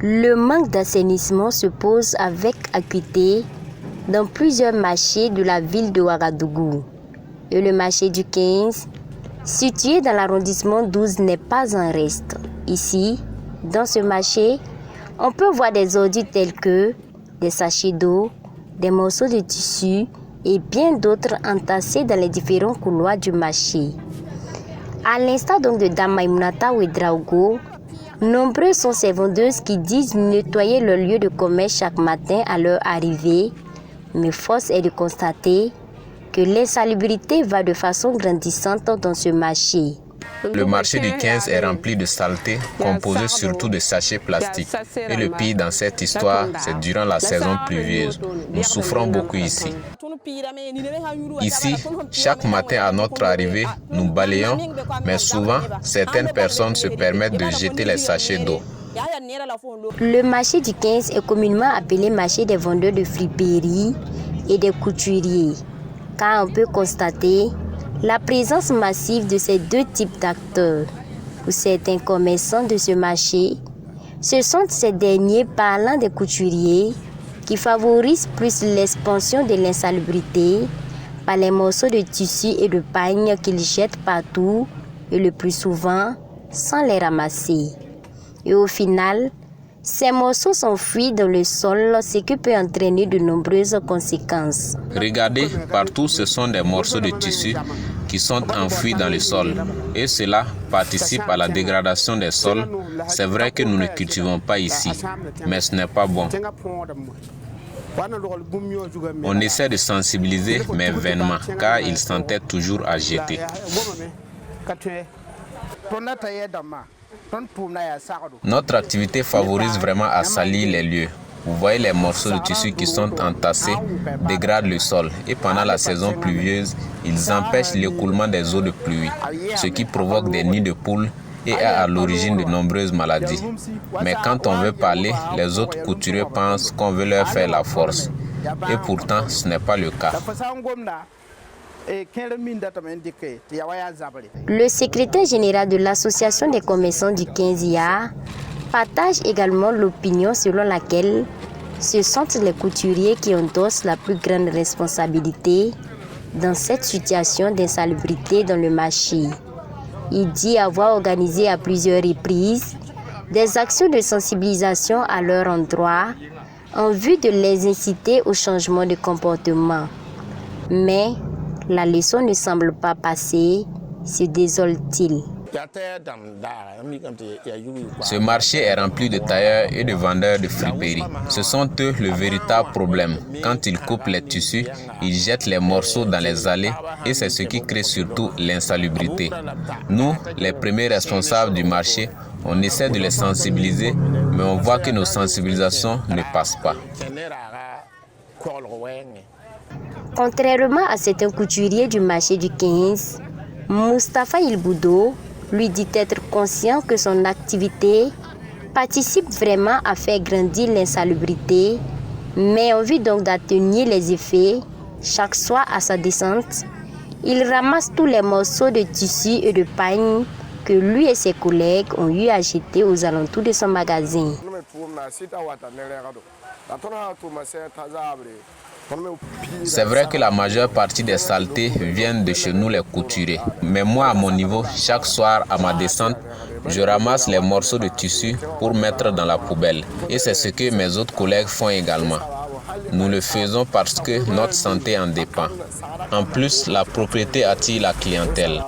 Le manque d'assainissement se pose avec acuité dans plusieurs marchés de la ville de Ouagadougou. Et le marché du 15, situé dans l'arrondissement 12, n'est pas en reste. Ici, dans ce marché, on peut voir des ordures tels que des sachets d'eau, des morceaux de tissu et bien d'autres entassés dans les différents couloirs du marché. À l'instar donc de Dame Maïmounata Ouedraogo, nombreuses sont ces vendeuses qui disent nettoyer leur lieu de commerce chaque matin à leur arrivée, mais force est de constater que l'insalubrité va de façon grandissante dans ce marché. Le marché du 15 est rempli de saleté, composé surtout de sachets plastiques. Et le pire dans cette histoire, c'est durant la saison pluvieuse. Nous souffrons beaucoup ici. Ici, chaque matin à notre arrivée, nous balayons, mais souvent, certaines personnes se permettent de jeter les sachets d'eau. Le marché du 15 est communément appelé marché des vendeurs de friperies et des couturiers, car on peut constater la présence massive de ces deux types d'acteurs. Pour certains commerçants de ce marché, ce sont ces derniers parlant des couturiers qui favorisent plus l'expansion de l'insalubrité par les morceaux de tissu et de pagne qu'ils jettent partout et le plus souvent sans les ramasser. Et au final, ces morceaux s'enfuient dans le sol, ce qui peut entraîner de nombreuses conséquences. Regardez, partout ce sont des morceaux de tissu qui sont enfouis dans le sol. Et cela participe à la dégradation des sols. C'est vrai que nous ne cultivons pas ici, mais ce n'est pas bon. On essaie de sensibiliser, mais vainement, car ils s'entêtent toujours à jeter. Notre activité favorise vraiment à salir les lieux. Vous voyez les morceaux de tissu qui sont entassés dégradent le sol et pendant la saison pluvieuse, ils empêchent l'écoulement des eaux de pluie, ce qui provoque des nids de poules et est à l'origine de nombreuses maladies. Mais quand on veut parler, les autres couturiers pensent qu'on veut leur faire la force. Et pourtant, ce n'est pas le cas. Le secrétaire général de l'Association des commerçants du 15IA partage également l'opinion selon laquelle ce sont les couturiers qui endossent la plus grande responsabilité dans cette situation d'insalubrité dans le marché. Il dit avoir organisé à plusieurs reprises des actions de sensibilisation à leur endroit en vue de les inciter au changement de comportement. Mais la leçon ne semble pas passer, se désole-t-il. Ce marché est rempli de tailleurs et de vendeurs de friperies. Ce sont eux le véritable problème. Quand ils coupent les tissus, ils jettent les morceaux dans les allées et c'est ce qui crée surtout l'insalubrité. Nous, les premiers responsables du marché, on essaie de les sensibiliser, mais on voit que nos sensibilisations ne passent pas. Contrairement à certains couturiers du marché du 15, Moustapha Ilboudo lui dit être conscient que son activité participe vraiment à faire grandir l'insalubrité, mais en vue donc d'atténuer les effets, chaque soir à sa descente, il ramasse tous les morceaux de tissu et de pagne que lui et ses collègues ont eu à jeter aux alentours de son magasin. C'est vrai que la majeure partie des saletés viennent de chez nous les couturiers. Mais moi, à mon niveau, chaque soir à ma descente, je ramasse les morceaux de tissu pour mettre dans la poubelle. Et c'est ce que mes autres collègues font également. Nous le faisons parce que notre santé en dépend. En plus, la propriété attire la clientèle.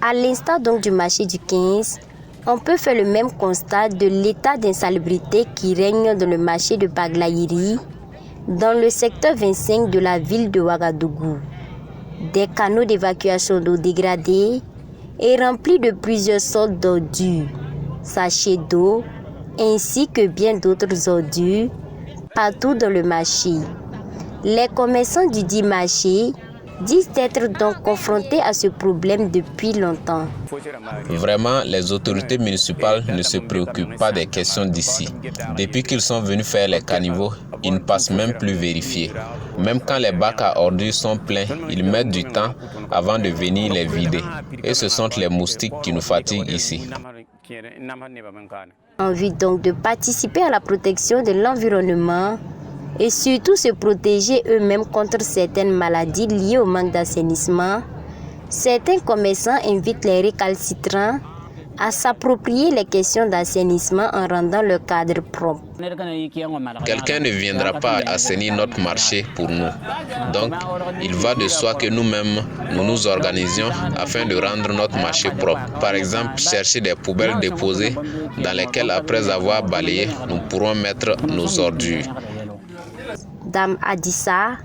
À l'instar donc du marché du 15, on peut faire le même constat de l'état d'insalubrité qui règne dans le marché de Paglaïri, dans le secteur 25 de la ville de Ouagadougou. Des canaux d'évacuation d'eau dégradés et remplis de plusieurs sortes d'ordures, sachets d'eau, ainsi que bien d'autres ordures partout dans le marché. Les commerçants du dit marché disent être donc confrontés à ce problème depuis longtemps. Vraiment, les autorités municipales ne se préoccupent pas des questions d'ici. Depuis qu'ils sont venus faire les caniveaux, ils ne passent même plus vérifier. Même quand les bacs à ordures sont pleins, ils mettent du temps avant de venir les vider. Et ce sont les moustiques qui nous fatiguent ici. Envie donc de participer à la protection de l'environnement et surtout se protéger eux-mêmes contre certaines maladies liées au manque d'assainissement, certains commerçants invitent les récalcitrants à s'approprier les questions d'assainissement en rendant le cadre propre. Quelqu'un ne viendra pas assainir notre marché pour nous. Donc, il va de soi que nous-mêmes, nous nous organisions afin de rendre notre marché propre. Par exemple, chercher des poubelles déposées dans lesquelles, après avoir balayé, nous pourrons mettre nos ordures. Dame Adissa,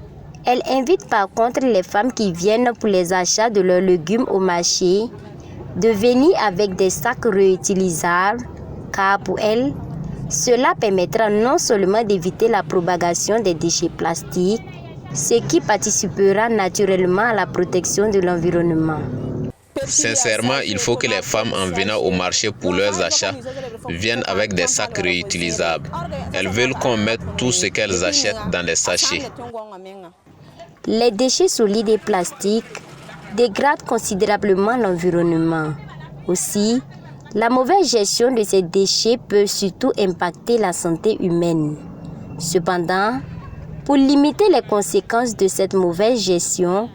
elle invite par contre les femmes qui viennent pour les achats de leurs légumes au marché de venir avec des sacs réutilisables, car pour elle, cela permettra non seulement d'éviter la propagation des déchets plastiques, ce qui participera naturellement à la protection de l'environnement. Sincèrement, il faut que les femmes en venant au marché pour leurs achats viennent avec des sacs réutilisables. Elles veulent qu'on mette tout ce qu'elles achètent dans des sachets. Les déchets solides et plastiques dégradent considérablement l'environnement. Aussi, la mauvaise gestion de ces déchets peut surtout impacter la santé humaine. Cependant, pour limiter les conséquences de cette mauvaise gestion,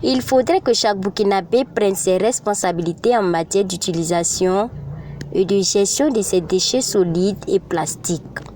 il faudrait que chaque Burkinabé prenne ses responsabilités en matière d'utilisation et de gestion de ces déchets solides et plastiques.